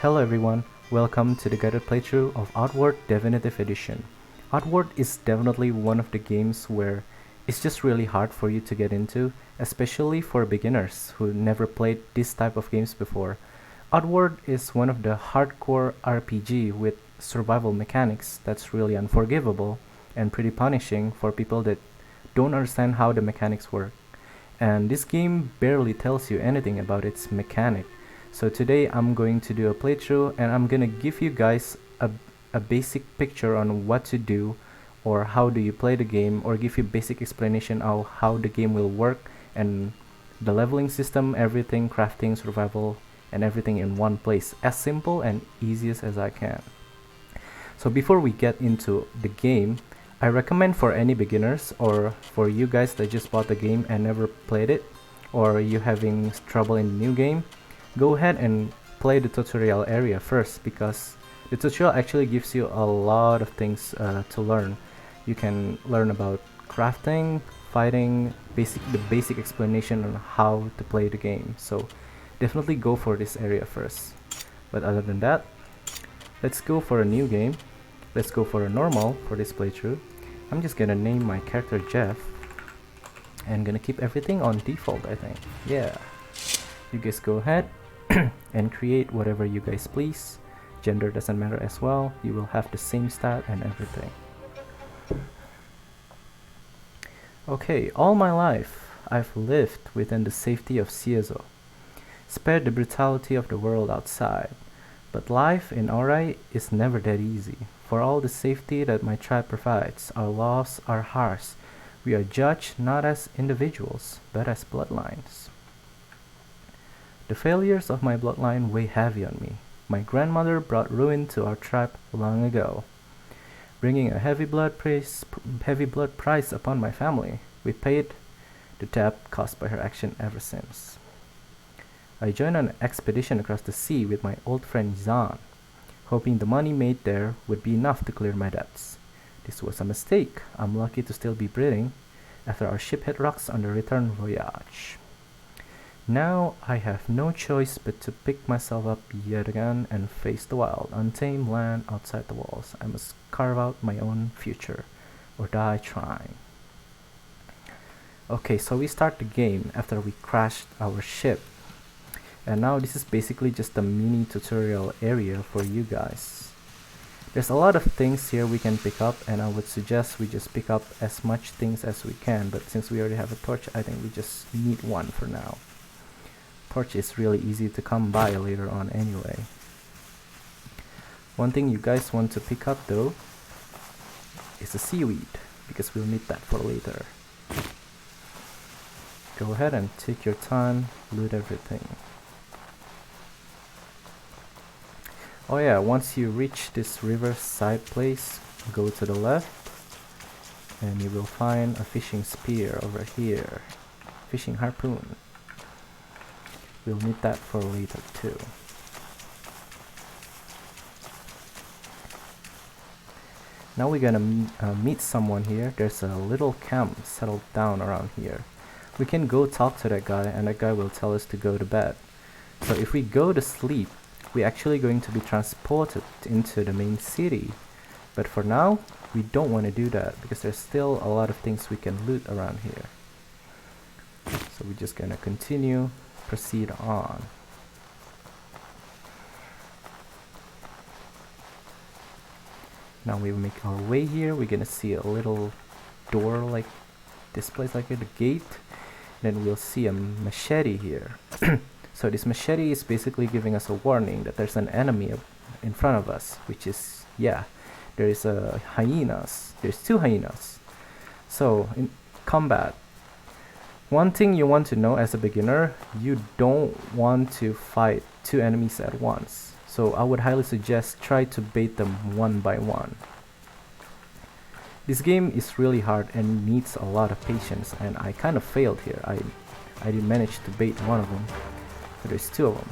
Hello everyone, welcome to the guided playthrough of Outward Definitive Edition. Outward is definitely one of the games where it's just really hard for you to get into, especially for beginners who never played this type of games before. Outward is one of the hardcore RPG with survival mechanics that's really unforgivable and pretty punishing for people that don't understand how the mechanics work. And this game barely tells you anything about its mechanic. So today I'm going to do a playthrough and I'm gonna give you guys a basic picture on what to do or how do you play the game, or give you basic explanation of how the game will work and the leveling system, everything, crafting, survival, and everything in one place, as simple and easiest as I can. So before we get into the game, I recommend for any beginners or for you guys that just bought the game and never played it, or you having trouble in the new game, go ahead and play the tutorial area first, because the tutorial actually gives you a lot of things to learn. You can learn about crafting, fighting, the basic explanation on how to play the game. So definitely go for this area first. But other than that, let's go for a new game. Let's go for a normal for this playthrough. I'm just gonna name my character Jeff and gonna keep everything on default, I think. Yeah, you guys go ahead and create whatever you guys please. Gender doesn't matter as well. You will have the same stat and everything. Okay, all my life I've lived within the safety of Cierzo, spared the brutality of the world outside. But life in Aurai is never that easy. For all the safety that my tribe provides, our laws are harsh. We are judged not as individuals, but as bloodlines. The failures of my bloodline weigh heavy on me. My grandmother brought ruin to our tribe long ago, bringing a heavy blood price upon my family. We paid the debt caused by her action ever since. I joined an expedition across the sea with my old friend Zan, hoping the money made there would be enough to clear my debts. This was a mistake. I'm lucky to still be breathing after our ship hit rocks on the return voyage. Now I have no choice but to pick myself up yet again and face the wild, untamed land outside the walls. I must carve out my own future, or die trying. Okay, so we start the game after we crashed our ship. And now this is basically just a mini tutorial area for you guys. There's a lot of things here we can pick up, and I would suggest we just pick up as much things as we can, but since we already have a torch, I think we just need one for now. Torch is really easy to come by later on anyway. One thing you guys want to pick up though is the seaweed, because we'll need that for later. Go ahead and take your time, loot everything. Oh yeah, once you reach this riverside place, go to the left and you will find a fishing spear over here. Fishing harpoon. We'll need that for later too. Now we're gonna meet someone here. There's a little camp settled down around here. We can go talk to that guy and that guy will tell us to go to bed. So if we go to sleep, we're actually going to be transported into the main city. But for now, we don't want to do that because there's still a lot of things we can loot around here. So we're just gonna continue, proceed on. Now we make our way here. We're gonna see a little door like this place, like at the gate. Then we'll see a machete here. So this machete is basically giving us a warning that there's an enemy in front of us, which is, yeah, there is a hyenas. There's two hyenas. So in combat, one thing you want to know as a beginner, you don't want to fight two enemies at once. So I would highly suggest try to bait them one by one. This game is really hard and needs a lot of patience, and I kind of failed here. I didn't manage to bait one of them. So there's two of them.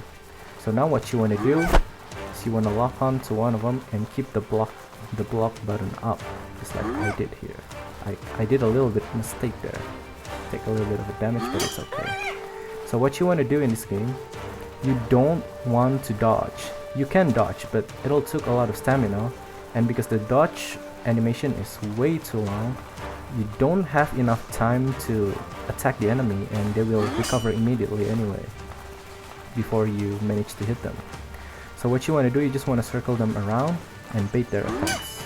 So now what you want to do is you want to lock on to one of them and keep the block button up, just like I did here. I did a little bit mistake there. Take a little bit of a damage, but it's okay. So what you want to do in this game, you don't want to dodge. You can dodge, but it'll take a lot of stamina, and because the dodge animation is way too long, you don't have enough time to attack the enemy, and they will recover immediately anyway before you manage to hit them. So what you want to do, you just want to circle them around and bait their attacks.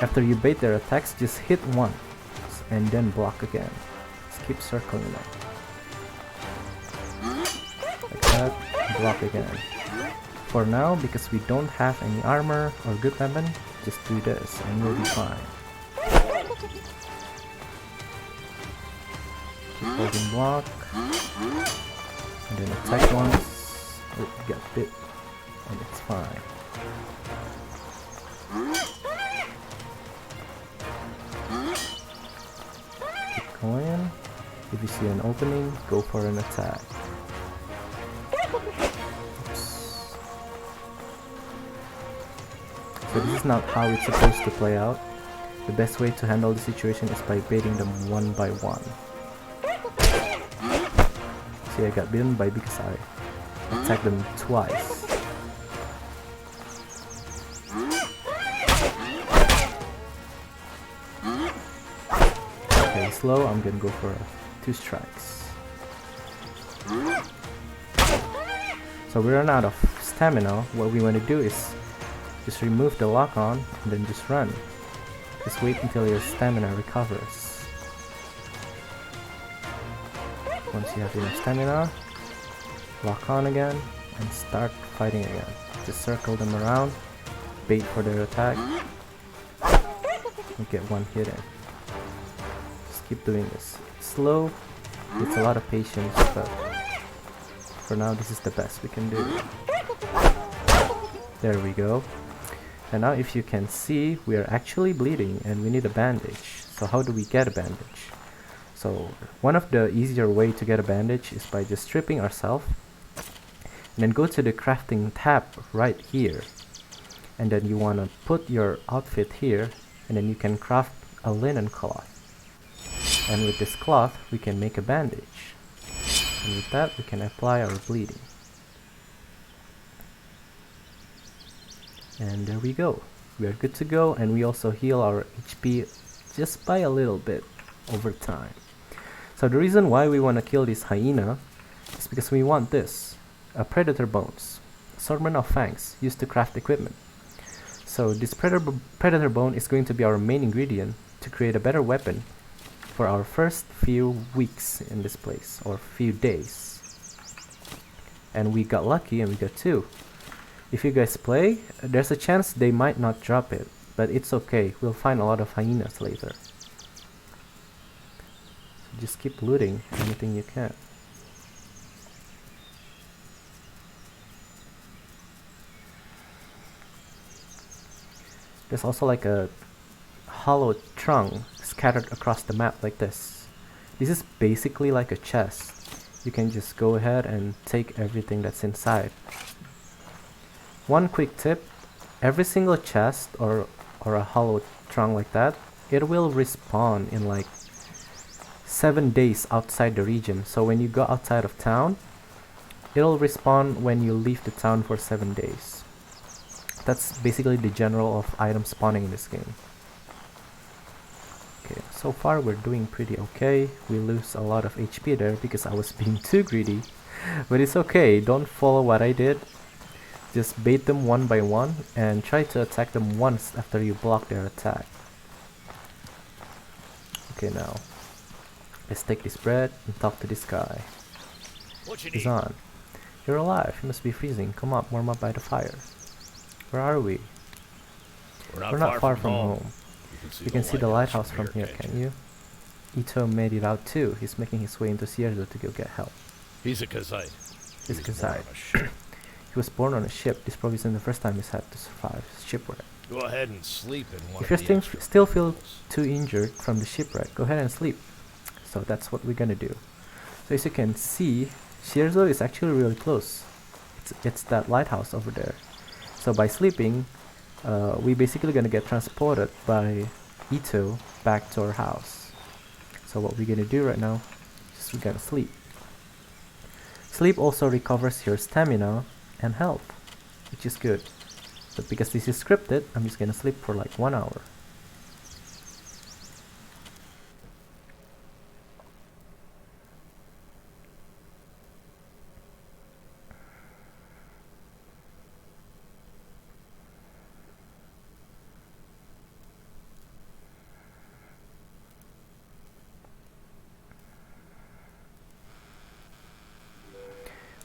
After you bait their attacks, just hit once and then block again. Just keep circling them. Like that, block again. For now, because we don't have any armor or good weapon, just do this and you'll be fine. Keep holding block. And then attack once. Oh, you got bit. And it's fine. Keep going. If you see an opening, go for an attack. Oops. So this is not how it's supposed to play out. The best way to handle the situation is by baiting them one by one. See, I got bitten by because I attacked them twice. Okay, slow, I'm gonna go for 2 strikes. So we run out of stamina. What we want to do is just remove the lock on and then just run. Just wait until your stamina recovers. Once you have enough stamina, lock on again and start fighting again. Just circle them around, bait for their attack, and get one hit in. Just keep doing this. It's slow, it's a lot of patience, but for now this is the best we can do. There we go. And now if you can see, we are actually bleeding and we need a bandage. So how do we get a bandage? So one of the easier way to get a bandage is by just stripping ourselves and then go to the crafting tab right here, and then you want to put your outfit here, and then you can craft a linen cloth, and with this cloth we can make a bandage, and with that we can apply our bleeding. And there we go, we are good to go, and we also heal our HP just by a little bit over time. So the reason why we want to kill this hyena is because we want this, a predator bones, assortment of fangs used to craft equipment. So this predator bone is going to be our main ingredient to create a better weapon for our first few weeks in this place, or few days. And we got lucky and we got 2. If you guys play, there's a chance they might not drop it, but it's okay, we'll find a lot of hyenas later. So just keep looting anything you can. There's also like a hollow trunk scattered across the map like this. This is basically like a chest. You can just go ahead and take everything that's inside. One quick tip, every single chest or a hollow trunk like that, it will respawn in like 7 days outside the region. So when you go outside of town, it'll respawn when you leave the town for 7 days. That's basically the general of item spawning in this game. Okay, so far we're doing pretty okay. We lose a lot of HP there because I was being too greedy, but it's okay, don't follow what I did. Just bait them one by one and try to attack them once after you block their attack. Okay, now let's take this bread and talk to this guy. He's on. You're alive, you must be freezing. Come up, warm up by the fire. Where are we? We're not far from home. You can see the lighthouse from here, can't you? Ito made it out too. He's making his way into Cierzo to go get help. He's a Kazite. He's a Kazite. He was born on a ship. This probably isn't the first time he's had to survive shipwreck. Go ahead and sleep in one If you of the extra still feel rooms. too injured from the shipwreck, go ahead and sleep. So that's what we're gonna do. So as you can see, Cierzo is actually really close. It's that lighthouse over there. So by sleeping, we basically gonna get transported by Ito back to our house. So what we're gonna do right now is we're gonna sleep. Sleep also recovers your stamina and health. which is good. But because this is scripted, I'm just gonna sleep for like 1 hour.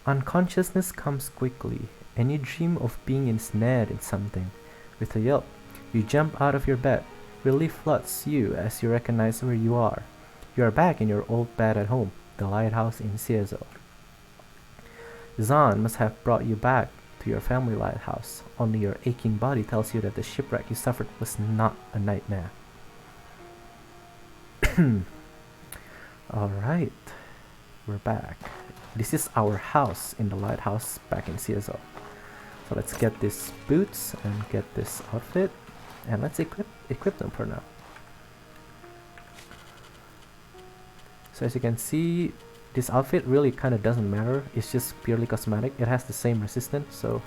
Unconsciousness comes quickly, and you dream of being ensnared in something. With a yelp, you jump out of your bed. Relief floods you as you recognize where you are. You are back in your old bed at home, the lighthouse in Cierzo. Zahn must have brought you back to your family lighthouse, only your aching body tells you that the shipwreck you suffered was not a nightmare. Alright, we're back. This is our house in the lighthouse back in Cierzo. So let's get these boots and get this outfit, and let's equip them for now. So as you can see, this outfit really kind of doesn't matter. It's just purely cosmetic. It has the same resistance, so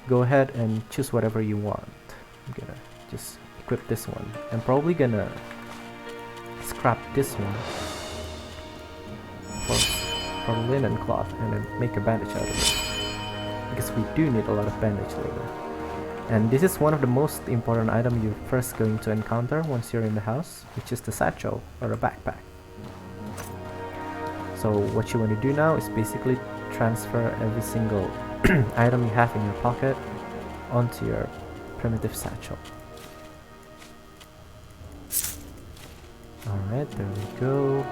go ahead and choose whatever you want. I'm gonna just equip this one. I'm probably gonna scrap this one for linen cloth and then make a bandage out of it, because we do need a lot of bandage later. And this is one of the most important items you're first going to encounter once you're in the house, which is the satchel or a backpack. So what you want to do now is basically transfer every single item you have in your pocket onto your primitive satchel. Alright, there we go.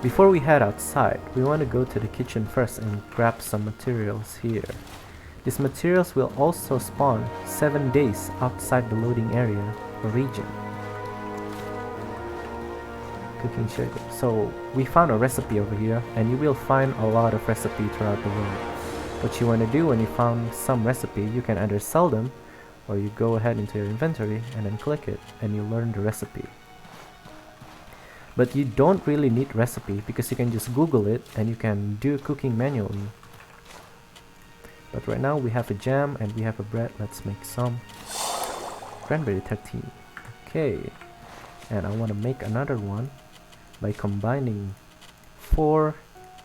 Before we head outside, we want to go to the kitchen first and grab some materials here. These materials will also spawn 7 days outside the loading area or region. Cooking sugar. So we found a recipe over here, and you will find a lot of recipes throughout the world. What you want to do when you found some recipe, you can either sell them or you go ahead into your inventory and then click it and you learn the recipe. But you don't really need recipe because you can just Google it and you can do cooking manually. But right now we have a jam and we have a bread. Let's make some. Cranberry 13. Okay. And I want to make another one by combining 4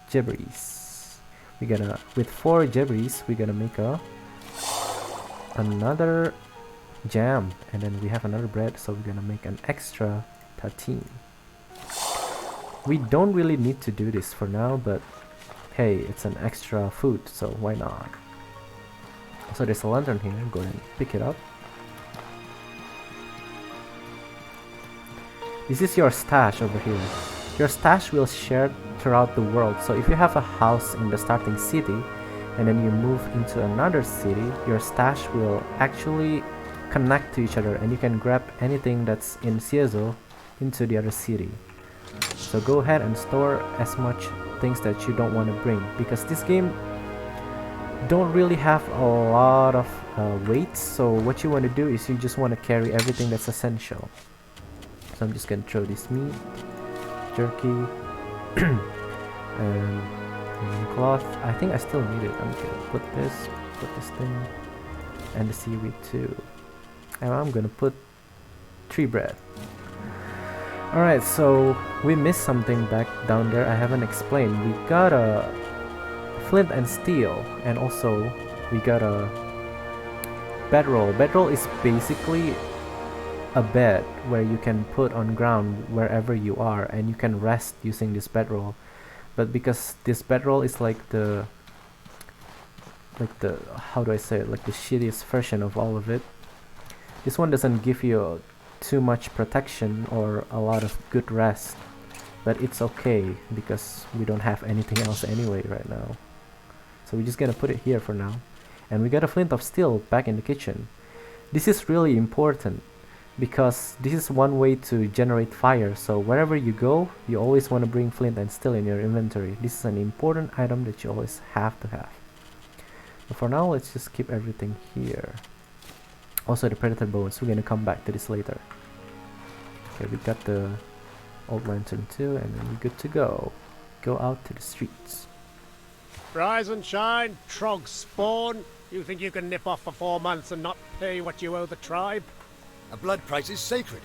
jabberries. With 4 jabberries, we're gonna make another jam, and then we have another bread, so we're gonna make an extra tartine. We don't really need to do this for now, but hey, it's an extra food, so why not? So there's a lantern here, go ahead and pick it up. This is your stash over here. Your stash will share throughout the world, so if you have a house in the starting city and then you move into another city, your stash will actually connect to each other and you can grab anything that's in Cierzo into the other city. So go ahead and store as much things that you don't want to bring, because this game don't really have a lot of weights, so what you want to do is you just want to carry everything that's essential. So I'm just gonna throw this meat, jerky, and cloth. I think I still need it. I'm gonna put this thing, and the seaweed too. And I'm gonna put 3 bread. Alright, so we missed something back down there I haven't explained. We got a flint and steel, and also we got a bedroll. Bedroll is basically a bed where you can put on ground wherever you are, and you can rest using this bedroll. But because this bedroll is like the how do I say it, like the shittiest version of all of it, this one doesn't give you too much protection or a lot of good rest, but it's okay because we don't have anything else anyway right now. So we're just gonna put it here for now. And we got a flint of steel back in the kitchen. This is really important because this is one way to generate fire, so wherever you go you always want to bring flint and steel in your inventory. This is an important item that you always have to have. But for now, let's just keep everything here. Also the predator bones, we're gonna come back to this later. Okay, we got the old lantern too, and then we're good to go. go out to the streets. Rise and shine, trog spawn. You think you can nip off for 4 months and not pay what you owe the tribe? A blood price is sacred.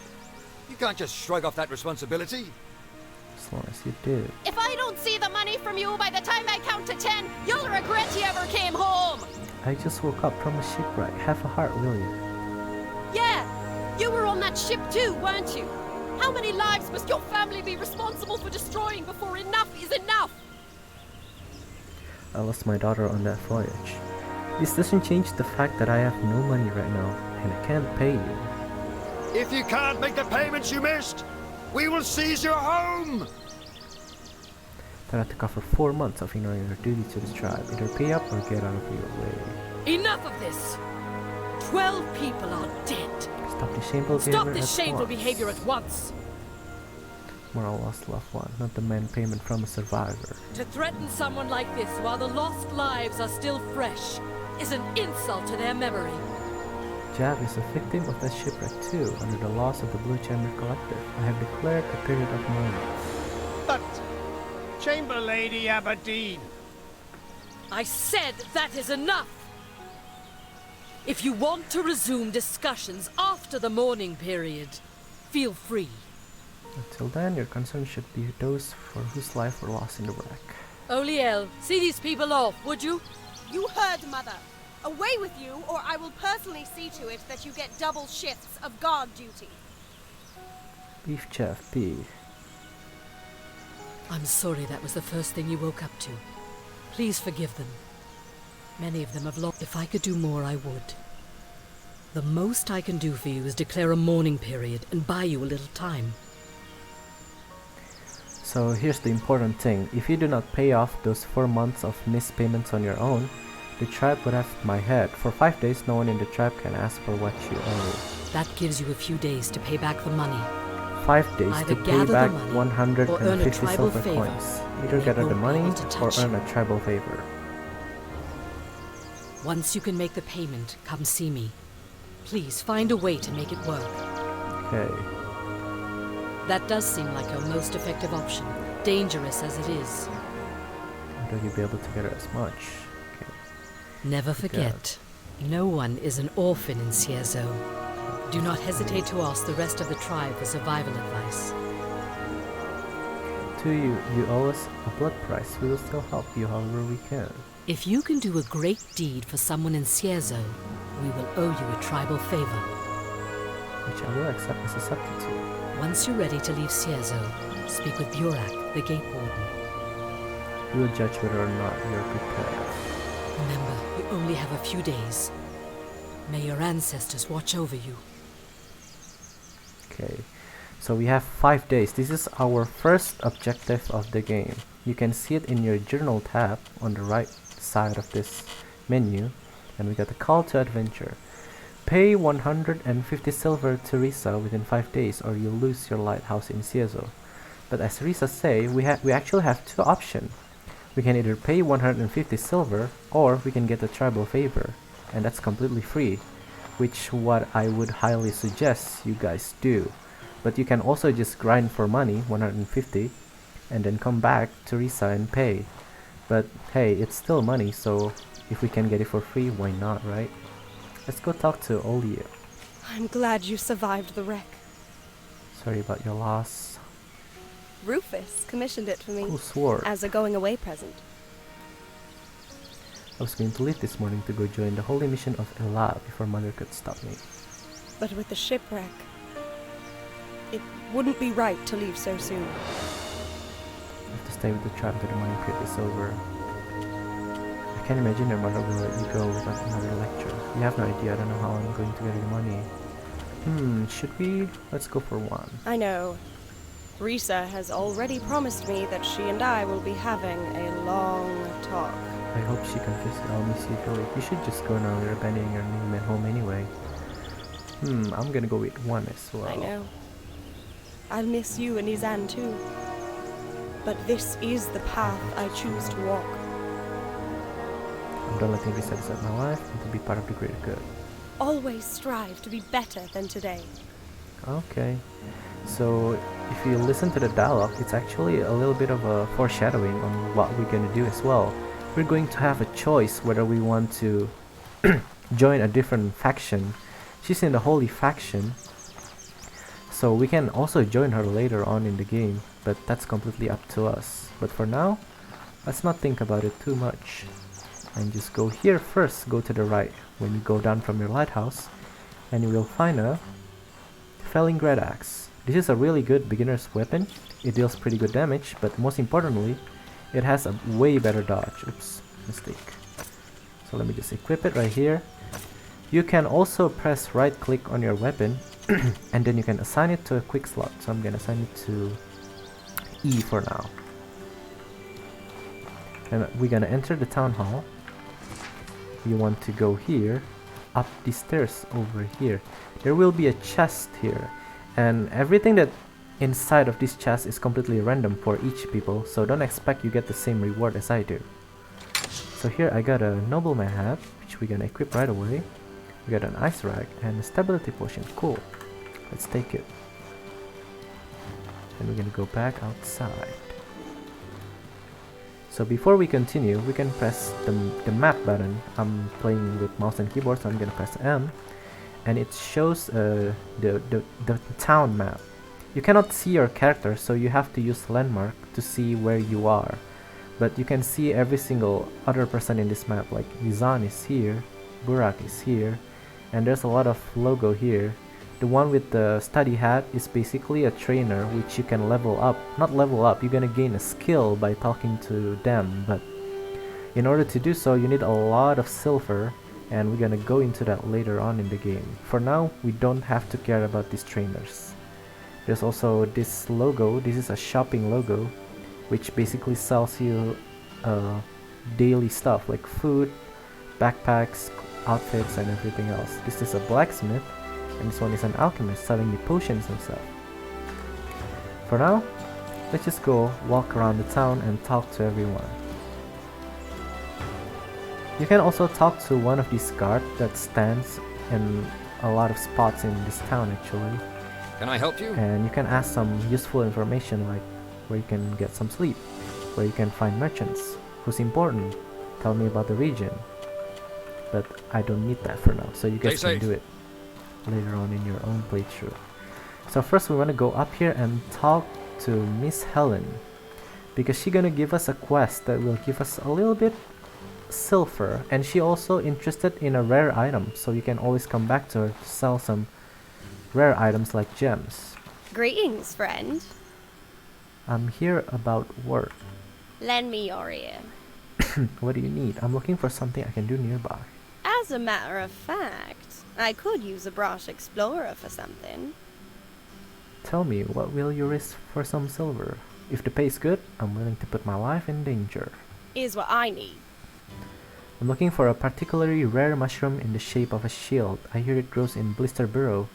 You can't just shrug off that responsibility. As long as you do. If I don't see the money from you by the time I count to 10, you'll regret you ever came home! I just woke up from a shipwreck. Have a heart, will you? Yeah, you were on that ship too, weren't you? How many lives must your family be responsible for destroying before enough is enough? I lost my daughter on that voyage. This doesn't change the fact that I have no money right now, and I can't pay you. If you can't make the payments you missed, we will seize your home! Then I have to cover 4 months of ignoring your duty to the tribe. Either pay up or get out of your way. Enough of this! 12 people are dead. Stop the shameful behavior Stop this shameful behavior at once! Moral lost loved one, not demand payment from a survivor. To threaten someone like this while the lost lives are still fresh is an insult to their memory. Jav is a victim of that shipwreck too, under the laws of the Blue Chamber Collective. I have declared a period of mourning. But, Chamber Lady Aberdeen, I said that is enough! If you want to resume discussions after the mourning period, feel free. Until then, your concern should be those for whose life were lost in the wreck. Oliel, see these people off, would you? You heard, Mother. Away with you, or I will personally see to it that you get double shifts of guard duty. Beef Chef, beef. I'm sorry that was the first thing you woke up to. Please forgive them. Many of them have lost. If I could do more, I would. The most I can do for you is declare a mourning period and buy you a little time. So here's the important thing. If you do not pay off those 4 months of missed payments on your own, the tribe would have my head. For 5 days, no one in the tribe can ask for what you owe. That gives you a few days to pay back the money. 5 days Either to pay gather the back money 150 tribal silver favor. coins. Either They gather the won't be money able to or touch earn you. a tribal favor. Once you can make the payment, come see me. Please find a way to make it work. Okay. That does seem like your most effective option, dangerous as it is. Will you be able to gather as much? Okay. Never forget, no one is an orphan in Cierzo. Do not hesitate to ask the rest of the tribe for survival advice. To you, you owe us a blood price. We will still help you however we can. If you can do a great deed for someone in Cierzo, we will owe you a tribal favor. Which I will accept as a substitute. Once you're ready to leave Cierzo, speak with Burak, the gate warden. We will judge whether or not you are prepared. Remember, you only have a few days. May your ancestors watch over you. Okay, so we have 5 days. This is our first objective of the game. You can see it in your journal tab on the right side of this menu, and we got the call to adventure. Pay 150 silver to Risa within 5 days or you'll lose your lighthouse in Cierzo. But as Risa say, we actually have 2 options. We can either pay 150 silver or we can get a tribal favor, and that's completely free, which what I would highly suggest you guys do. But you can also just grind for money, 150, and then come back to Risa and pay. But hey, it's still money, so if we can get it for free, why not, right? Let's go talk to Olio. I'm glad you survived the wreck. Sorry about your loss. Rufus commissioned it for me Cool sword. as a going away present. I was going to leave this morning to go join the holy mission of Elah before Mother could stop me. But with the shipwreck, it wouldn't be right to leave so soon. I have to stay with the tribe until the money period is over. I can't imagine your mother will let you go without another lecture. You have no idea, I don't know how I'm going to get the money. Should we? Let's go for one. I know. Risa has already promised me that she and I will be having a long talk. I hope she confesses I'll miss you, Philip. You should just go now, you're abandoning your name at home anyway. I'm gonna go with one as well. I know. I'll miss you and Izan too. But this is the path I choose to walk. I'm done letting Risa decide my life and to be part of the greater good. Always strive to be better than today. Okay. So if you listen to the dialogue, it's actually a little bit of a foreshadowing on what we're gonna do as well. We're going to have a choice whether we want to join a different faction. She's in the holy faction, so we can also join her later on in the game, but that's completely up to us. But for now, let's not think about it too much and just go here first. Go to the right when you go down from your lighthouse, and you will find a felling great axe. This is a really good beginner's weapon. It deals pretty good damage, but most importantly, it has a way better dodge. Oops, mistake. So let me just equip it right here. You can also press right click on your weapon and then you can assign it to a quick slot. So I'm gonna assign it to E for now. And we're gonna enter the town hall. You want to go here, up the stairs over here. There will be a chest here, and everything that inside of this chest is completely random for each people, so don't expect you get the same reward as I do. So here I got a nobleman hat, which we're gonna equip right away. We got an ice rag and a stability potion. Cool. Let's take it. And we're gonna go back outside. So before we continue, we can press the map button. I'm playing with mouse and keyboard, so I'm gonna press M, and it shows the town map. You cannot see your character, so you have to use landmark to see where you are. But you can see every single other person in this map, like Nizan is here, Burak is here, and there's a lot of logo here. The one with the study hat is basically a trainer which you can level up. Not level up, you're gonna gain a skill by talking to them, but in order to do so you need a lot of silver, and we're gonna go into that later on in the game. For now, we don't have to care about these trainers. There's also this logo. This is a shopping logo which basically sells you daily stuff like food, backpacks, outfits, and everything else. This is a blacksmith, and this one is an alchemist selling the potions and stuff. For now, let's just go walk around the town and talk to everyone. You can also talk to one of these guards that stands in a lot of spots in this town actually. Can I help you? And you can ask some useful information like where you can get some sleep, where you can find merchants, who's important, tell me about the region. But I don't need that for now, so you guys can do it later on in your own playthrough. So first we want to go up here and talk to Miss Helen, because she's gonna give us a quest that will give us a little bit silver, and she also interested in a rare item, so you can always come back to her to sell some rare items like gems. Greetings, friend. I'm here about work. Lend me your ear. What do you need? I'm looking for something I can do nearby. As a matter of fact, I could use a brash explorer for something. Tell me, what will you risk for some silver? If the pay is good, I'm willing to put my life in danger. Here's what I need. I'm looking for a particularly rare mushroom in the shape of a shield. I hear it grows in Blister Burrow,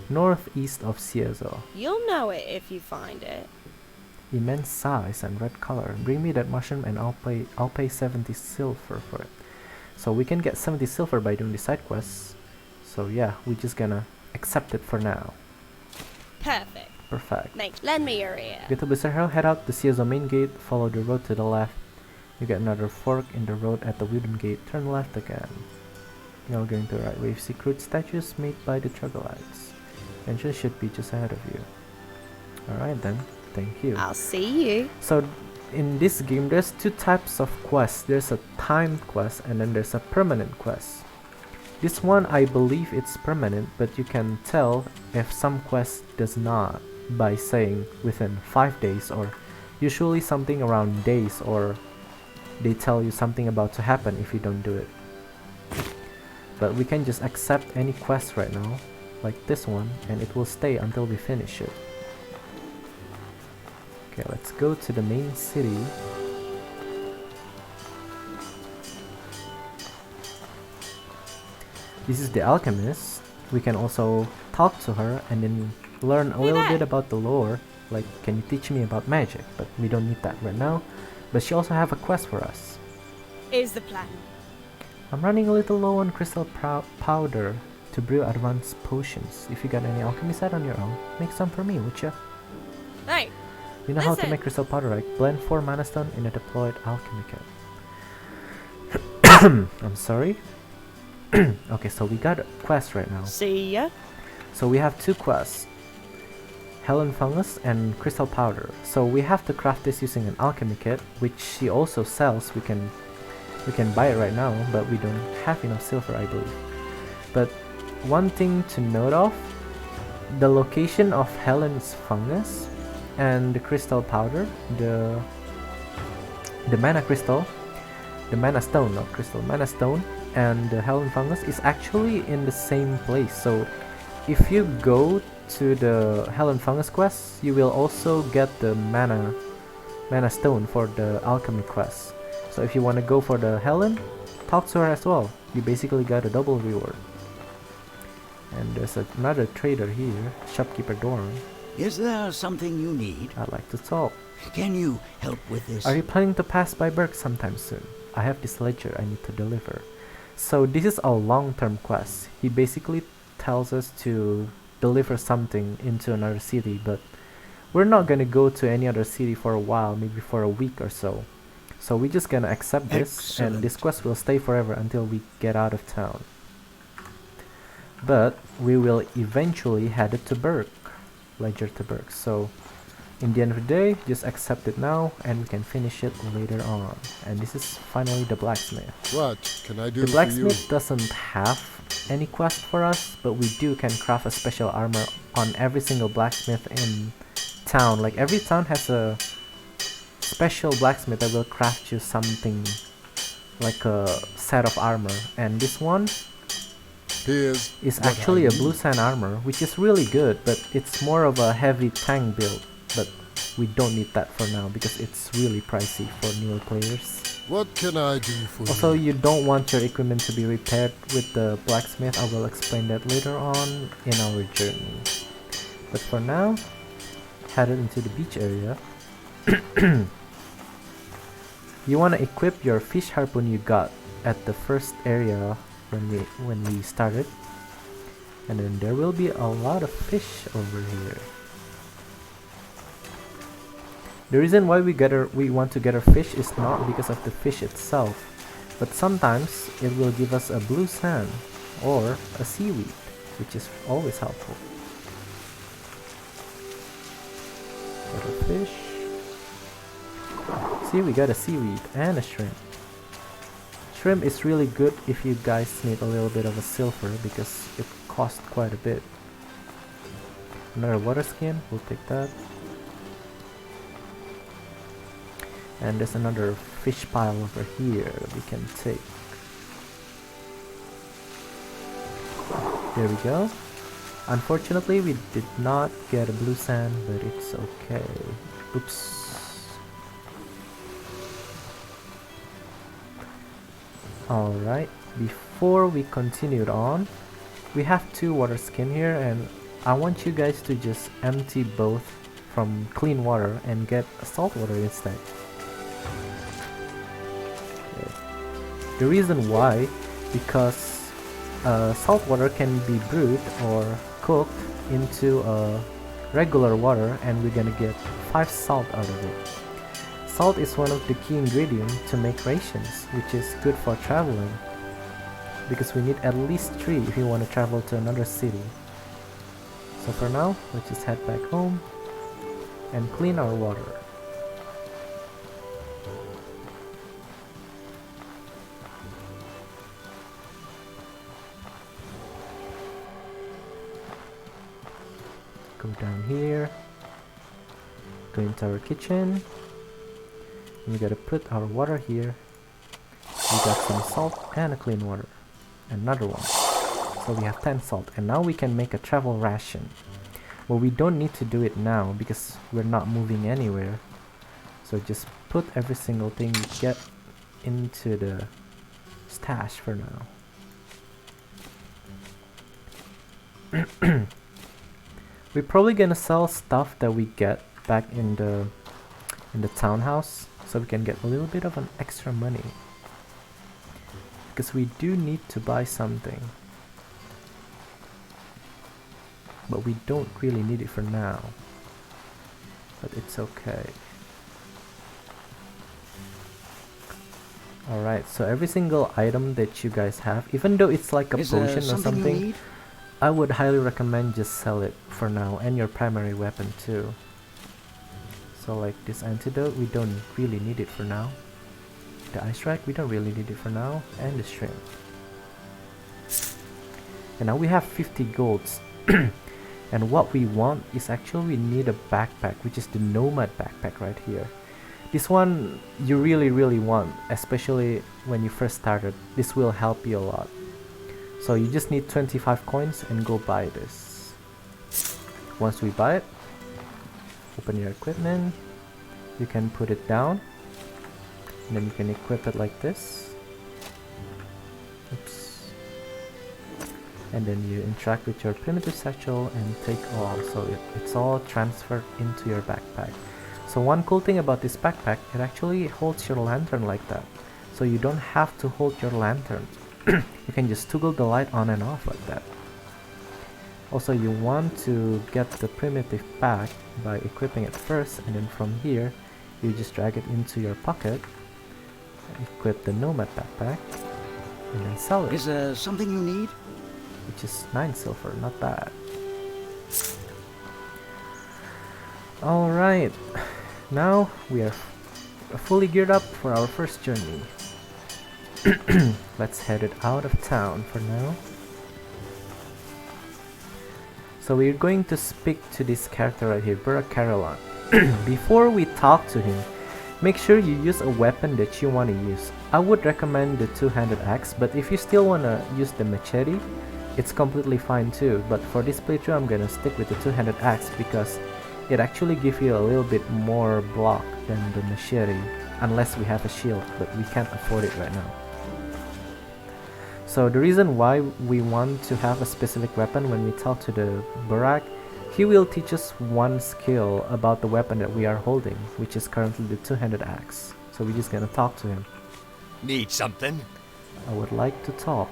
northeast of Cierzo. You'll know it if you find it. Immense size and red color. Bring me that mushroom and I'll pay 70 silver for it. So we can get 70 silver by doing the side quests. So yeah, we're just gonna accept it for now. Perfect. Perfect. Thanks. Lend me your ear. Get to Blister Hill, head out the Cierzo main gate, follow the road to the left. You get another fork in the road at the wooden gate, turn left again. You're going to the right where you see crude statues made by the troglodytes. Entrance should be just ahead of you. Alright then, thank you. I'll see you. So in this game there's two types of quests. There's a timed quest and then there's a permanent quest. This one I believe it's permanent, but you can tell if some quest does not by saying within 5 days, or usually something around days, or they tell you something about to happen if you don't do it. But we can just accept any quest right now, like this one, and it will stay until we finish it. Okay, let's go to the main city. This is the alchemist. We can also talk to her and then learn a little bit about the lore, like can you teach me about magic, but we don't need that right now. But she also have a quest for us. Here's the plan. I'm running a little low on crystal powder to brew advanced potions. If you got any alchemy set on your own, make some for me, would ya? Hey, You know how to listen. make crystal powder, right? Blend 4 mana stone in a deployed alchemy kit. I'm sorry. Okay, so we got a quest right now. See ya. So we have 2 quests. Helen Fungus and Crystal Powder. So we have to craft this using an alchemy kit, which she also sells. We can buy it right now, but we don't have enough silver, I believe. But one thing to note of, the location of Helen's Fungus and the Crystal Powder, the Mana Crystal, the Mana Stone, not Crystal, Mana Stone, and the Helen Fungus is actually in the same place. So if you go to the Helen Fungus quest, you will also get the Mana Stone for the Alchemy quest. So if you want to go for the Helen, talk to her as well. You basically got a double reward. And there's another trader here, Shopkeeper Dorn. Is there something you need? I'd like to talk. Can you help with this? Are you planning to pass by Berg sometime soon? I have this ledger I need to deliver. So this is a long-term quest. He basically tells us to deliver something into another city, but we're not gonna go to any other city for a while, maybe for a week or so. So we're just gonna accept this, and this quest will stay forever until we get out of town. But we will eventually head it to Berg, ledger to Berg. So in the end of the day, just accept it now, and we can finish it later on. And this is finally the blacksmith. What can I do The for you? blacksmith doesn't have any quest for us, but we can craft a special armor on every single blacksmith in town. Like every town has a special blacksmith that will craft you something like a set of armor, and this one Here's is what actually I a need. blue sand armor, which is really good, but it's more of a heavy tank build. But we don't need that for now because it's really pricey for newer players. What can I do for Also, you? you don't want your equipment to be repaired with the blacksmith. I will explain that later on in our journey. But for now, headed into the beach area. You want to equip your fish harpoon you got at the first area when we started, and then there will be a lot of fish over here. The reason why we want to get our fish is not because of the fish itself, but sometimes it will give us a blue sand or a seaweed, which is always helpful. Got a fish. See, we got a seaweed and a shrimp. Shrimp is really good if you guys need a little bit of a silver because it costs quite a bit. Another water skin, we'll take that. And there's another fish pile over here that we can take. There we go. Unfortunately, we did not get a blue sand, but it's okay. Oops. Alright, before we continued on, we have 2 water skin here, and I want you guys to just empty both from clean water and get salt water instead. Okay. The reason why, because salt water can be brewed or cooked into regular water, and we're gonna get 5 salt out of it. Salt is one of the key ingredients to make rations, which is good for traveling, because we need at least 3 if you want to travel to another city. So for now, let's just head back home and clean our water. Go down here, go into our kitchen. We gotta put our water here. We got some salt and a clean water. Another one. So we have 10 salt, and now we can make a travel ration. Well, we don't need to do it now because we're not moving anywhere. So just put every single thing you get into the stash for now. We're probably gonna sell stuff that we get back in the townhouse, so we can get a little bit of an extra money, because we do need to buy something. but we don't really need it for now. But it's okay. Alright, so every single item that you guys have, even though it's like a Is there potion or something you something, need? I would highly recommend just sell it for now, and your primary weapon too. So like this antidote, we don't really need it for now. The ice rack, we don't really need it for now, and the shrimp. And now we have 50 golds. And what we want is actually we need a backpack, which is the nomad backpack right here. This one you really want, especially when you first started. This will help you a lot. So you just need 25 coins and go buy this. Once we buy it, open your equipment, you can put it down, and then you can equip it like this. Oops. And then you interact with your primitive satchel and take all, so it's all transferred into your backpack. So one cool thing about this backpack, it actually holds your lantern like that, so you don't have to hold your lantern. You can just toggle the light on and off like that. Also, you want to get the primitive pack by equipping it first, and then from here you just drag it into your pocket, equip the nomad backpack, and then sell it. Is there something you need? Which is 9 silver, not bad. Alright, now we are fully geared up for our first journey. Let's head it out of town for now. So we're going to speak to this character right here, Caroline. Before we talk to him, make sure you use a weapon that you want to use. I would recommend the two-handed axe, but if you still want to use the machete, it's completely fine too. But for this playthrough, I'm gonna stick with the two-handed axe because it actually gives you a little bit more block than the machete, unless we have a shield, but we can't afford it right now. So the reason why we want to have a specific weapon when we talk to the Burak, he will teach us one skill about the weapon that we are holding, which is currently the two-handed axe. So we're just gonna talk to him. Need something? I would like to talk.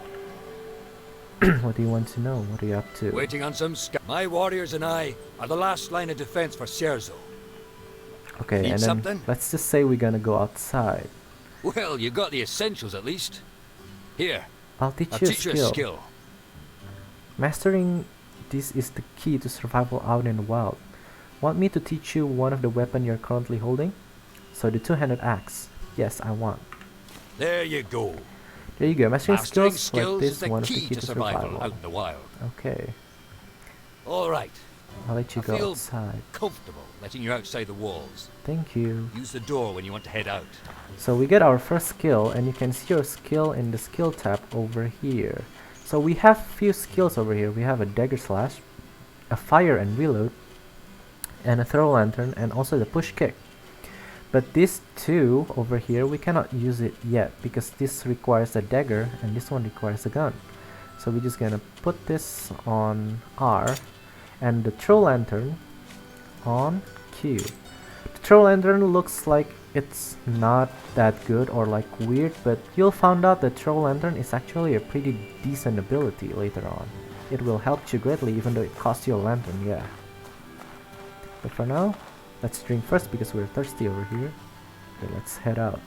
What do you want to know? What are you up to? Waiting on some My warriors and I are the last line of defense for Cierzo. Okay, Need and then something? let's just say we're gonna go outside. Well, you got the essentials at least. Here, I'll teach I'll you teach you a skill. Mastering this is the key to survival out in the wild. Want me to teach you one of the weapon you're currently holding? So the two-handed axe. Yes, I want. There you go. There you go. Mastering skills is like this, the one of key the key to to survival survival. out in the wild. Okay, All right, I'll let you I go feel outside. comfortable letting you outside the walls. Thank you. Use the door when you want to head out. So we get our first skill, and you can see your skill in the skill tab over here. So we have few skills over here. We have a dagger slash, a fire and reload, and a throw lantern, and also the push kick. But these two over here, we cannot use it yet because this requires a dagger and this one requires a gun. So we're just gonna put this on R and the throw lantern on Q. The throw lantern looks like it's not that good or like weird, but you'll find out that throw lantern is actually a pretty decent ability later on. It will help you greatly even though it costs you a lantern, yeah. But for now, let's drink first because we're thirsty over here. Okay, let's head out.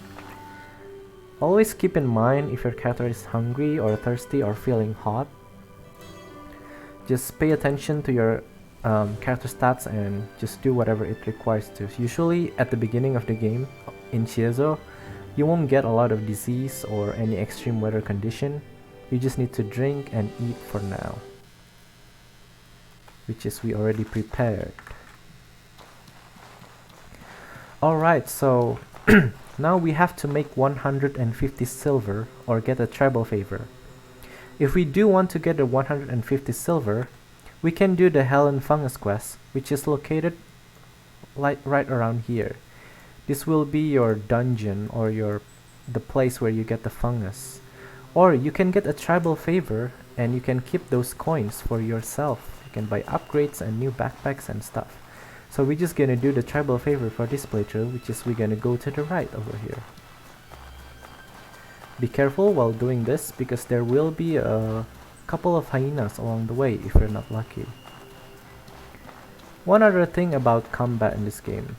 Always keep in mind if your character is hungry or thirsty or feeling hot. Just pay attention to your character stats and just do whatever it requires to. Usually at the beginning of the game in Cierzo, you won't get a lot of disease or any extreme weather condition. You just need to drink and eat for now, which is we already prepared. Alright, so now we have to make 150 silver or get a tribal favor. If we do want to get the 150 silver, we can do the Helen Fungus quest, which is located right around here. This will be your dungeon or the place where you get the fungus. Or you can get a tribal favor and you can keep those coins for yourself. You can buy upgrades and new backpacks and stuff. So we're just gonna do the tribal favor for this playthrough, which is we're gonna go to the right over here. Be careful while doing this because there will be a couple of hyenas along the way if you're not lucky. One other thing about combat in this game.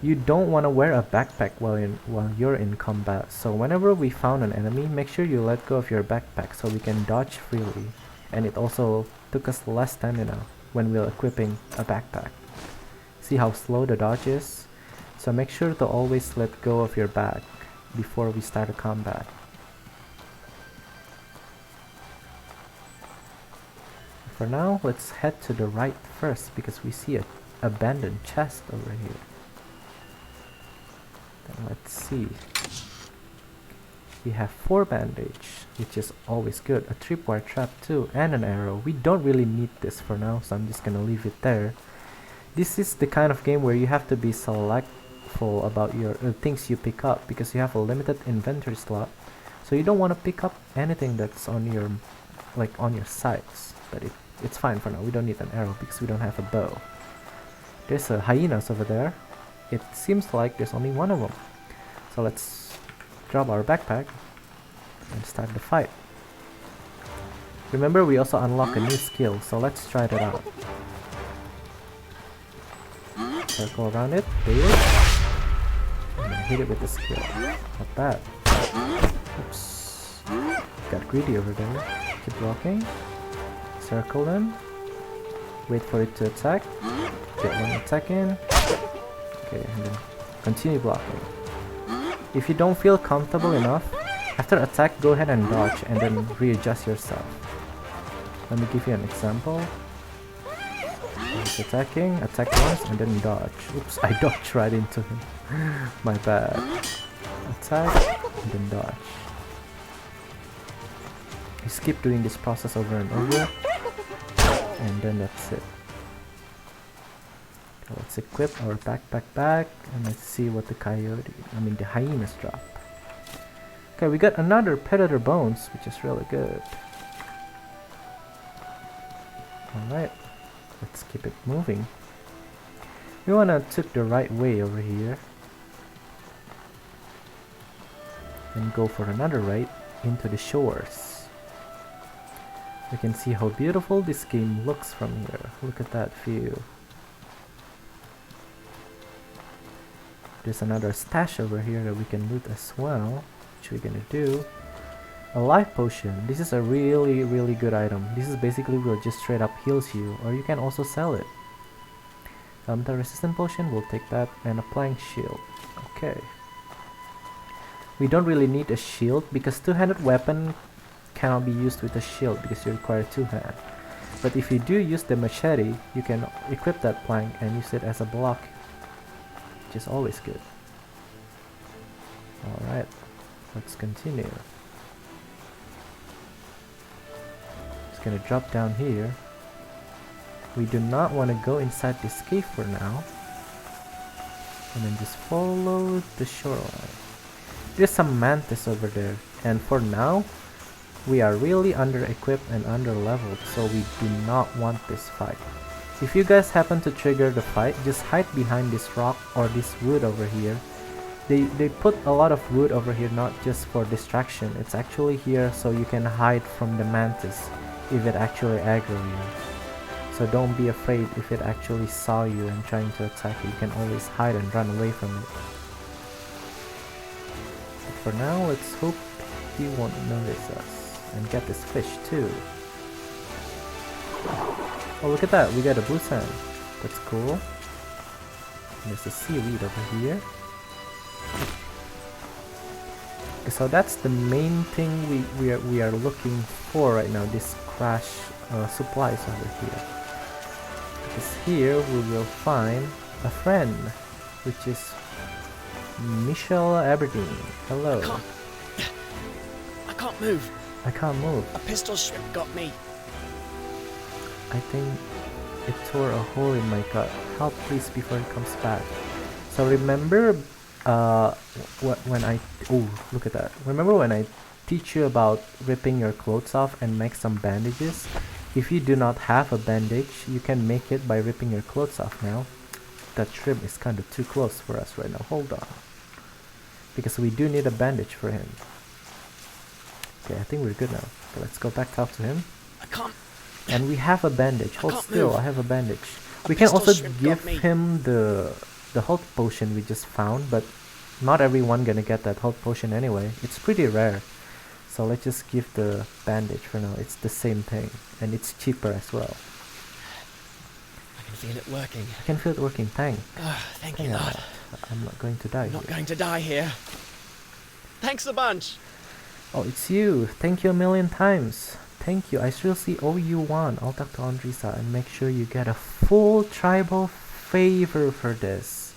You don't want to wear a backpack while you're in combat, so whenever we found an enemy, make sure you let go of your backpack so we can dodge freely. And it also took us less stamina when we were equipping a backpack. See how slow the dodge is? So make sure to always let go of your back before we start a combat. For now, let's head to the right first because we see a abandoned chest over here. Then let's see. We have 4 bandage, which is always good. A tripwire trap too, and an arrow. We don't really need this for now, so I'm just gonna leave it there. This is the kind of game where you have to be selectful about your things you pick up because you have a limited inventory slot. So you don't want to pick up anything that's on your sides. But it's fine for now. We don't need an arrow because we don't have a bow. There's a hyenas over there. It seems like there's only one of them. So let's drop our backpack and start the fight. Remember, we also unlock a new skill, so let's try that out. Circle around it, bait it, and then hit it with the skill. Not bad. Oops. Got greedy over there. Keep blocking. Circle them. Wait for it to attack. Get one attack in. Okay, and then continue blocking. If you don't feel comfortable enough, after attack, go ahead and dodge and then readjust yourself. Let me give you an example. He's attacking, attack once and then dodge. Oops, I dodged right into him. My bad. Attack and then dodge. Just keep doing this process over and over. And then that's it. Okay, let's equip our backpack back and let's see what the hyenas drop. Okay, we got another predator bones, which is really good. Alright, let's keep it moving. We wanna take the right way over here and go for another right into the shores. We can see how beautiful this game looks from here. Look at that view. There's another stash over here that we can loot as well, which we're gonna do. A life potion. This is a really good item. This is basically will just straight up heals you, or you can also sell it. The resistant potion, we'll take that, and a plank shield. Okay. We don't really need a shield because two-handed weapon cannot be used with a shield because you require 2 hands. But if you do use the machete, you can equip that plank and use it as a block, which is always good. Alright, let's continue. Just gonna drop down here. We do not want to go inside this cave for now. And then just follow the shoreline. There's some mantis over there, and for now we are really under equipped and under leveled, so we do not want this fight. If you guys happen to trigger the fight, just hide behind this rock or this wood over here. They put a lot of wood over here not just for distraction, it's actually here so you can hide from the mantis if it actually aggro you. So don't be afraid if it actually saw you and trying to attack you. You can always hide and run away from it. But for now, let's hope he won't notice us. And get this fish too. Oh, look at that, we got a blue sand. That's cool. And there's a seaweed over here. Okay, so that's the main thing we are looking for right now, this crash supplies over here. Because here we will find a friend, which is Michelle Aberdeen. Hello. I can't move. I can't move. A pistol shrimp got me. I think it tore a hole in my gut. Help please before it comes back. So remember when I look at that. Remember when I teach you about ripping your clothes off and make some bandages? If you do not have a bandage, you can make it by ripping your clothes off now. That shrimp is kind of too close for us right now. Hold on. Because we do need a bandage for him. Okay, I think we're good now. Okay, let's go back talk to him. I can't. And we have a bandage. Hold still, move. I have a bandage. We can pistol also shrimp give got me. him the health potion we just found, but not everyone gonna get that health potion anyway. It's pretty rare. So let's just give the bandage for now. It's the same thing, and it's cheaper as well. I can feel it working. I can feel it working. Thank Thank you, you. Lord. I'm not going to die I'm not here. going to die here. Thanks a bunch. Oh, it's you. Thank you a million times. Thank you. I seriously owe you one. I'll talk to Andrisa and make sure you get a full tribal favor for this.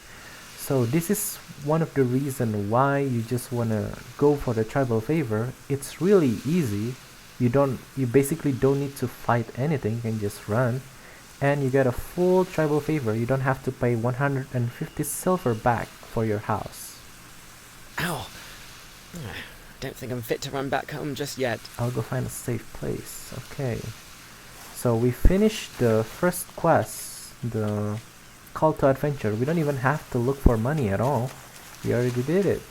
So this is one of the reason why you just wanna go for the tribal favor. It's really easy. You basically don't need to fight anything. You can just run, and you get a full tribal favor. You don't have to pay 150 silver back for your house. Ow. Don't think I'm fit to run back home just yet. I'll go find a safe place. Okay. So we finished the first quest, the call to adventure. We don't even have to look for money at all. We already did it.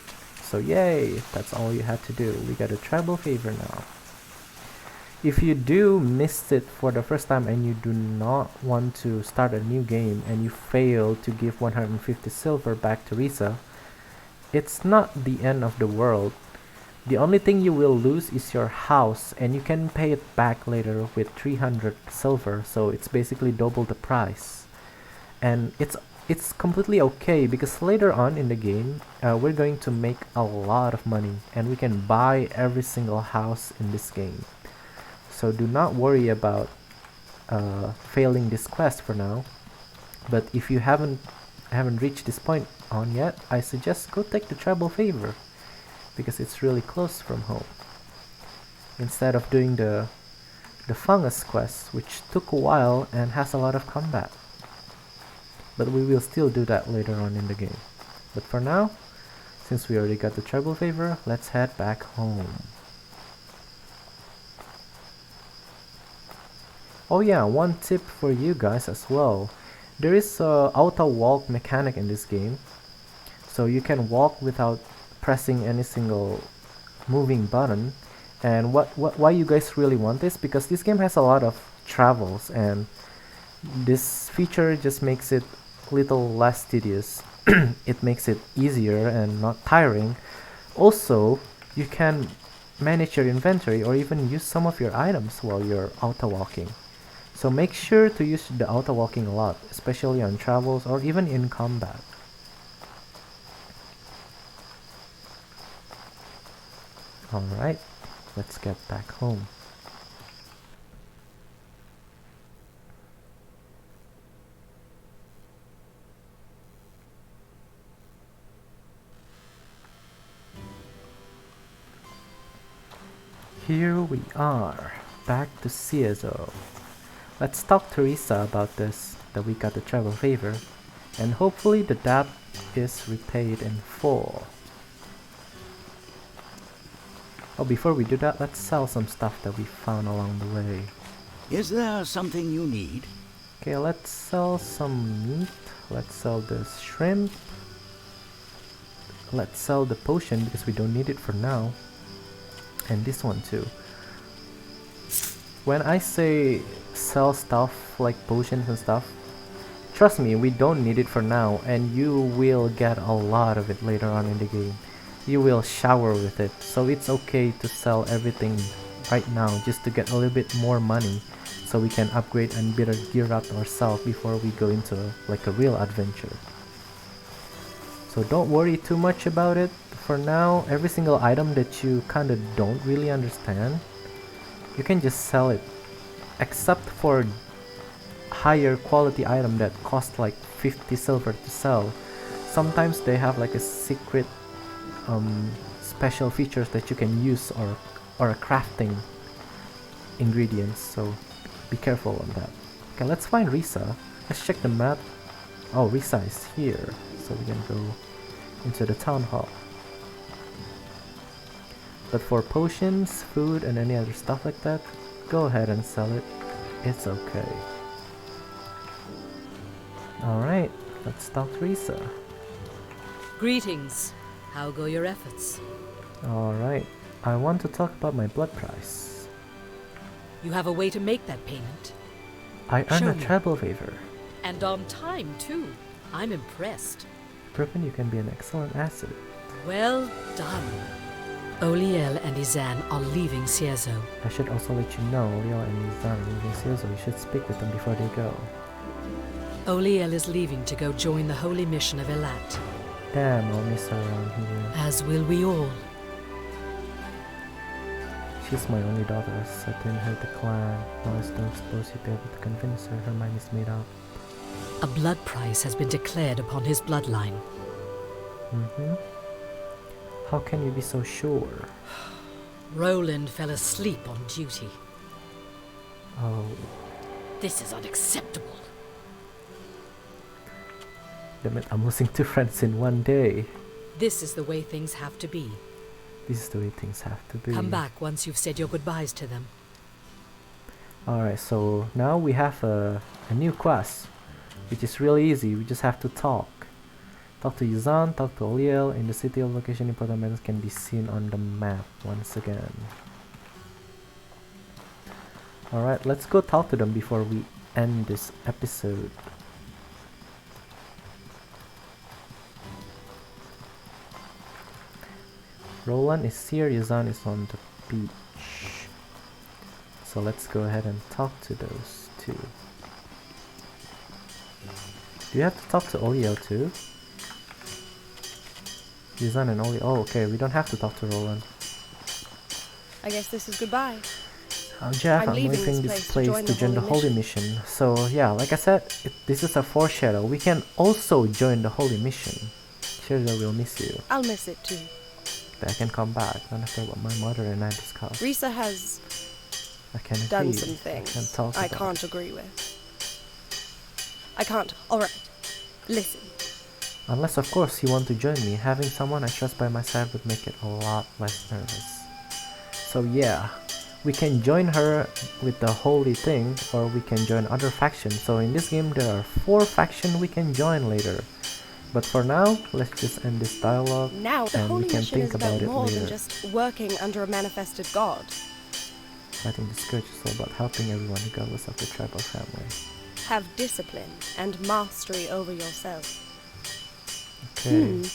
So yay, that's all you had to do. We got a tribal favor now. If you do miss it for the first time and you do not want to start a new game and you fail to give 150 silver back to Risa, it's not the end of the world. The only thing you will lose is your house, and you can pay it back later with 300 silver, so it's basically double the price. And it's completely okay, because later on in the game we're going to make a lot of money and we can buy every single house in this game. So do not worry about failing this quest for now. But if you haven't reached this point on yet, I suggest go take the tribal favor, because it's really close from home, instead of doing the fungus quest, which took a while and has a lot of combat. But we will still do that later on in the game. But for now, since we already got the tribal favor, let's head back home. Oh yeah, one tip for you guys as well. There is a auto walk mechanic in this game, so you can walk without pressing any single moving button. And why you guys really want this, because this game has a lot of travels, and this feature just makes it little less tedious. It makes it easier and not tiring. Also, you can manage your inventory or even use some of your items while you're auto walking. So make sure to use the auto walking a lot, especially on travels or even in combat. Alright, let's get back home. Here we are, back to Cierzo. Let's talk to Risa about this, that we got the travel favor, and hopefully the debt is repaid in full. Oh, before we do that, let's sell some stuff that we found along the way. Is there something you need? Okay, let's sell some meat. Let's sell this shrimp. Let's sell the potion because we don't need it for now. And this one too. When I say sell stuff like potions and stuff, trust me, we don't need it for now, and you will get a lot of it later on in the game. You will shower with it, so it's okay to sell everything right now just to get a little bit more money, so we can upgrade and better gear up ourselves before we go into like a real adventure. So don't worry too much about it. For now, every single item that you kinda don't really understand, you can just sell it, except for higher quality item that cost like 50 silver to sell. Sometimes they have like a secret special features that you can use, or a crafting ingredients, so be careful on that. Okay, let's find Risa. Let's check the map. Oh, Risa is here, so we can go into the town hall. But for potions, food, and any other stuff like that, go ahead and sell it. It's okay. Alright, let's talk to Risa. Greetings. How go your efforts? Alright, I want to talk about my blood price. You have a way to make that payment? I earn Show a me. tribal favor. And on time, too. I'm impressed. Proven you can be an excellent asset. Well done. Oliel and Izan are leaving Cierzo. I should also let you know, Leo and Izan are leaving Cierzo. You should speak with them before they go. Oliel is leaving to go join the holy mission of Elat. Damn, I'll miss her around here. As will we all. She's my only daughter, so I didn't hurt the clan. Now I don't suppose you'd be able to convince her her mind is made up. A blood price has been declared upon his bloodline. Mm-hmm. How can you be so sure? Roland fell asleep on duty. Oh, This is unacceptable. damn it, I'm losing 2 friends in one day. This is the way things have to be. This is the way things have to be. Come back once you've said your goodbyes to them. Alright, so now we have a new quest, which is really easy. We just have to talk. Talk to Yuzan, talk to Oliel. In the city of location, important matters can be seen on the map once again. Alright, let's go talk to them before we end this episode. Roland is here, Yuzan is on the beach. So let's go ahead and talk to those two. Do you have to talk to Oliel too? Yuzan and Oliel. Oh, okay, we don't have to talk to Roland. I guess this is goodbye. Jeff, I'm I'm leaving leaving this this place place to join the Holy Mission. So yeah, like I said, this is a foreshadow. We can also join the Holy Mission. Cierzo will miss you. I'll miss it too. But I can come back. Don't after what my mother and I discussed. Risa has I can done agree. some I can things talk I about can't agree with. I can't. Alright. Listen. Unless of course you want to join me. Having someone I trust by my side would make it a lot less nervous. So yeah, we can join her with the holy thing, or we can join other factions. So in this game there are 4 factions we can join later. But for now, let's just end this dialogue Now, the and Holy we can Mission think is about about it more later. than just working under a manifested god. Fighting the scourge is all about helping everyone regardless of the tribe or family. Have discipline and mastery over yourself. Okay.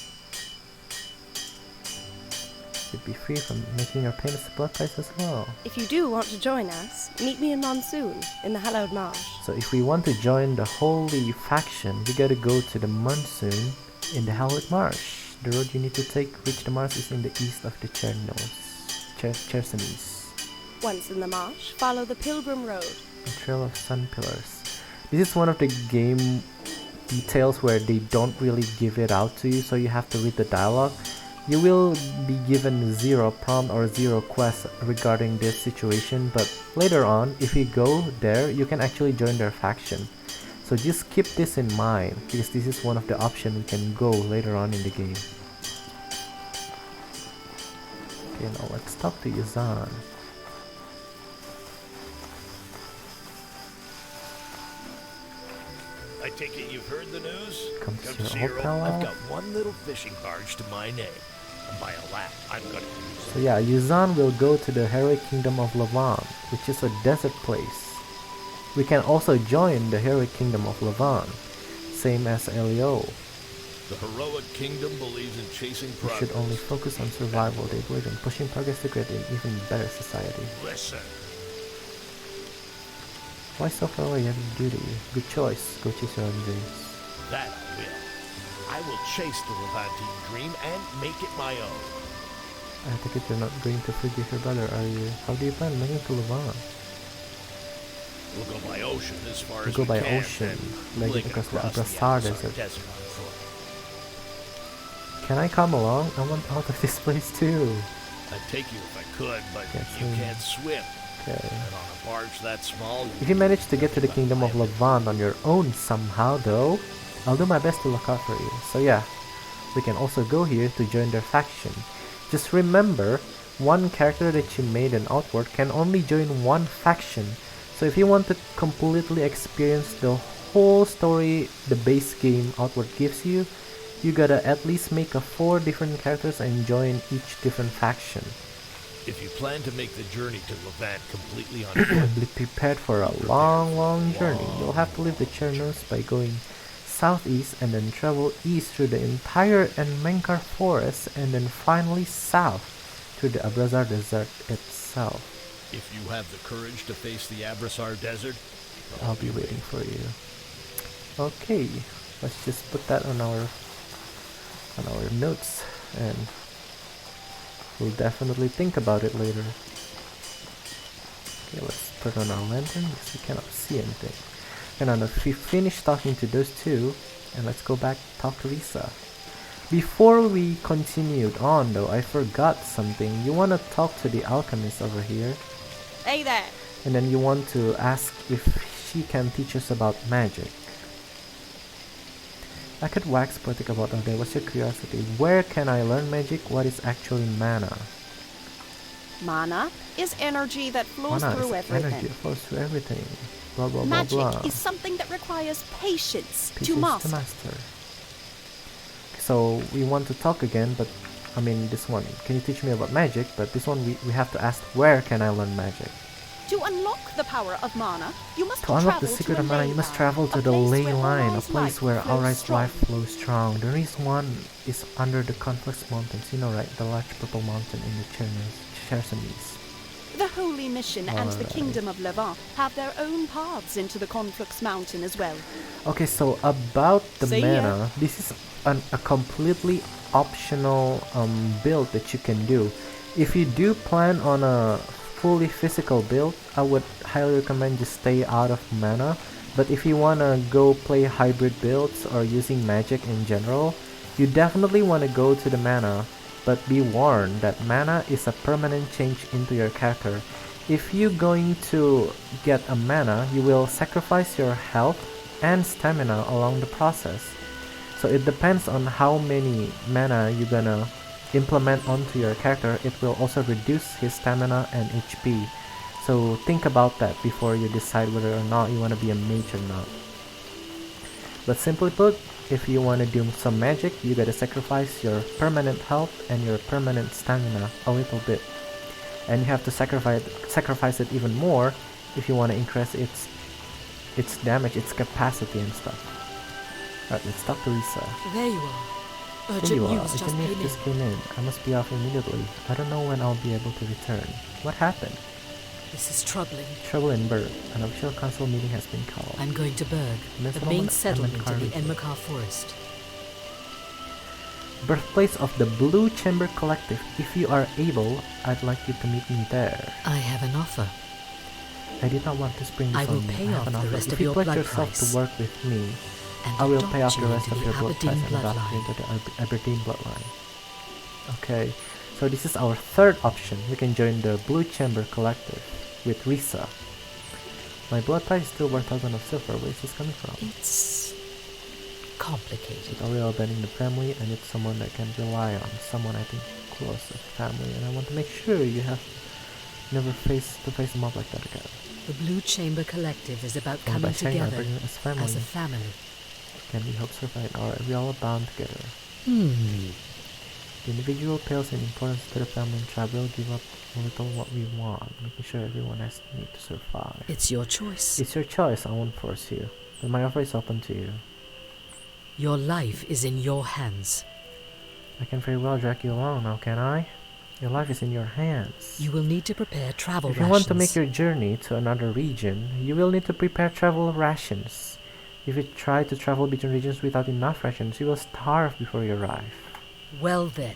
You'd be free from making your payments to blood price as well. If you do want to join us, meet me in Monsoon, in the Hallowed Marsh. So if we want to join the holy faction, we gotta go to the Monsoon in the Hallowed Marsh. The road you need to take to reach the marsh is in the east of the Chersones. Once in the marsh, follow the Pilgrim Road. A trail of sun pillars. This is one of the game details where they don't really give it out to you, so you have to read the dialogue. You will be given 0 prompt or 0 quest regarding this situation, but later on, if you go there, you can actually join their faction. So just keep this in mind, because this is one of the options we can go later on in the game. Okay, now let's talk to Yuzan. I take it you've heard the news? Come to Come your Cierzo, old pal. I've got one little fishing barge to my name. And by a lot, I'm gonna use So yeah, Yuzan will go to the heroic kingdom of Levant, which is a desert place. We can also join the heroic kingdom of Levant, same as Elio. The heroic kingdom believes in chasing We progress. should only focus on survival. They believe in pushing progress to create an even better society. Listen, Why so far away? You have a duty. Good choice. Go chase your own dreams. that I will. I will chase the Levantine dream and make it my own. I take it you're not going to forgive your brother, are you? How do you plan making to Levant? We'll go by ocean as far We'll as go we by can, ocean, then like blink across the across Abrasar Abrasar Desert. desert on foot. Can I come along? I want out of this place too. I'd take you if I could, but Can't you swim. can't swim. Okay. And on a barge that small, If you manage to get to the kingdom of Levant on your own somehow though, I'll do my best to look out for you. So yeah, we can also go here to join their faction. Just remember, one character that you made in Outward can only join one faction. So if you want to completely experience the whole story the base game Outward gives you, you gotta at least make 4 different characters and join each different faction. If you plan to make the journey to Levant completely on foot, Be prepared for a long journey. You'll have to leave the Chernos by going southeast and then travel east through the entire Enmenkar forest and then finally south through the Abrazar Desert itself. if you have the courage to face the Abrasar Desert, I'll be waiting for you. Okay, let's just put that on our notes, and we'll definitely think about it later. Okay, let's put on our lantern because we cannot see anything. And then if we finish talking to those two, and let's go back talk to Lisa. Before we continued on though, I forgot something. You want to talk to the alchemist over here, Hey there. and then you want to ask if she can teach us about magic. I could wax poetic about all day. What's your curiosity? Where can I learn magic? What is actually mana? Mana is energy that flows Mana through is everything. energy, it flows through everything. Blah blah Magic blah blah. is something that requires patience Patience to master. So we want to talk again, but I mean this one. Can you teach me about magic? But this one we have to ask, where can I learn magic? To unlock the power of mana, you must To unlock the travel secret to of a mana, ley you must line, travel to a the place ley where line, a Aurai's place life where flows Aurai's strong. life flows strong. There is one is under the Conflux Mountains, you know, right? The large purple mountain in the Chersones. The Holy Mission and the Alright. Kingdom of Levant have their own paths into the Conflux Mountain as well. Okay, so about the See ya. mana, this is a completely optional build that you can do. If you do plan on a fully physical build, I would highly recommend you stay out of mana. But if you wanna go play hybrid builds or using magic in general, you definitely wanna go to the mana. But be warned that mana is a permanent change into your character. If you're going to get a mana, you will sacrifice your health and stamina along the process. So it depends on how many mana you're gonna implement onto your character. It will also reduce his stamina and HP. So think about that before you decide whether or not you want to be a mage or not. But simply put, if you want to do some magic, you gotta sacrifice your permanent health and your permanent stamina a little bit. And you have to sacrifice it even more if you want to increase its damage, its capacity and stuff. Alright, let's talk to Lisa. There you are. There Urgent you are. news The just news came in. just came in. I must be off immediately. I don't know when I'll be able to return. What happened? This is troubling. Trouble in Berg. An official council meeting has been called. I'm going to Berg, Miss the Roman main settlement in the Enmenkar Enmenkar forest. Birthplace of the Blue Chamber Collective. If you are able, I'd like you to meet me there. I have an offer. I did not want to spring this I will on you. pay have off an the offer. rest if of you your pledge blood yourself price to work with me, and I will adopt pay off you the rest into of your blood Aberdeen price and adopt you bloodline. into the Aberdeen bloodline. Okay, so this is our third option. You can join the Blue Chamber Collective with Risa. My blood price is still 1,000 of silver. Where is this coming from? It's complicated. With Aurel abandoning the family, I need someone that can rely on. Someone I think close to family, and I want to make sure you have never face them up like that again. The Blue Chamber Collective is about And by coming saying that, together bring as family. as a family. Can we help survive? Alright, we all bound together. The individual pales in importance to the family and tribe will give up a little what we want, making sure everyone has the need to survive. It's your choice. It's your choice, I won't force you. But my offer is open to you. Your life is in your hands. I can very well drag you along now, can I? Your life is in your hands. You will need to prepare travel If you rations. want to make your journey to another region, you will need to prepare travel rations. If you try to travel between regions without enough rations, you will starve before you arrive. Well then,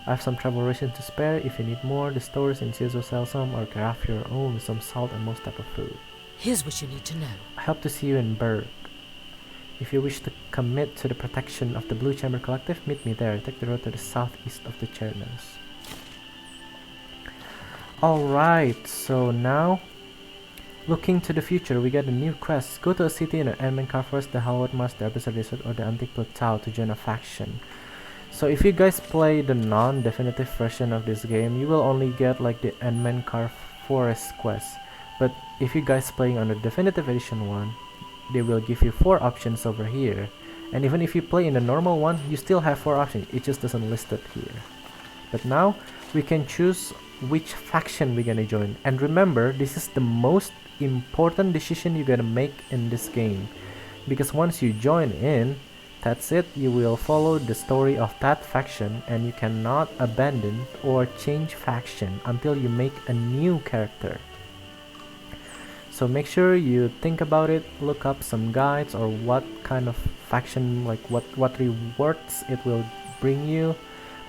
I have some travel rations to spare. If you need more, the stores in Cierzo sell some, or craft your own with some salt and most type of food. here's what you need to know. I hope to see you in Berg. If you wish to commit to the protection of the Blue Chamber Collective, meet me there. Take the road to the southeast of the Chernos. Alright, so now, looking to the future, we get a new quest. Go to a city in the Enmenkar Forest, the Hallowed Mars, the Abyssal Desert, or the Antique Plateau to join a faction. So if you guys play the non-definitive version of this game, you will only get like the Enmenkar Forest quest. But if you guys playing on the definitive edition one, they will give you 4 options over here. And even if you play in the normal one, you still have 4 options. It just doesn't list it here. But now we can choose which faction we're gonna join. And remember, this is the most important decision you're gonna make in this game, because once you join in, that's it. You will follow the story of that faction, and you cannot abandon or change faction until you make a new character. So make sure you think about it, look up some guides or what kind of faction, like what rewards it will bring you.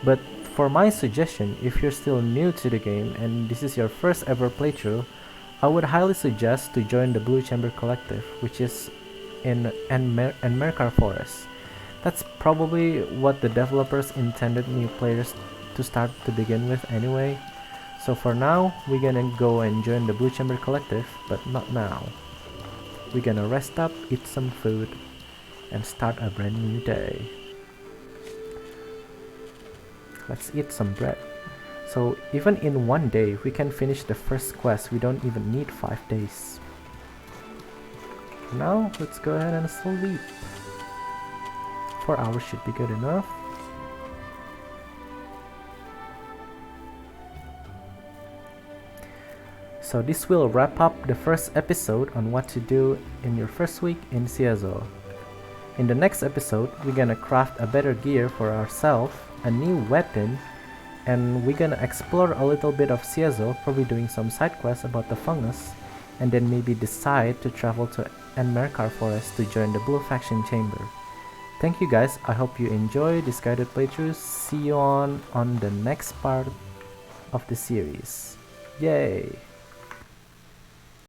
But for my suggestion, if you're still new to the game and this is your first ever playthrough, I would highly suggest to join the Blue Chamber Collective, which is in Enmerkar Forest. That's probably what the developers intended new players to start to begin with anyway. So for now, we're gonna go and join the Blue Chamber Collective, but not now. We're gonna rest up, eat some food, and start a brand new day. Let's eat some bread. So even in one day, we can finish the first quest. We don't even need 5 days. Now, let's go ahead and sleep. 4 hours should be good enough. So this will wrap up the first episode on what to do in your first week in Cierzo. In the next episode, we're gonna craft a better gear for ourselves, a new weapon, and we're gonna explore a little bit of Cierzo, probably doing some side quests about the fungus, and then maybe decide to travel to Enmerkar Forest to join the Blue Faction Chamber. Thank you guys, I hope you enjoy this guided playthrough. See you on the next part of the series. Yay!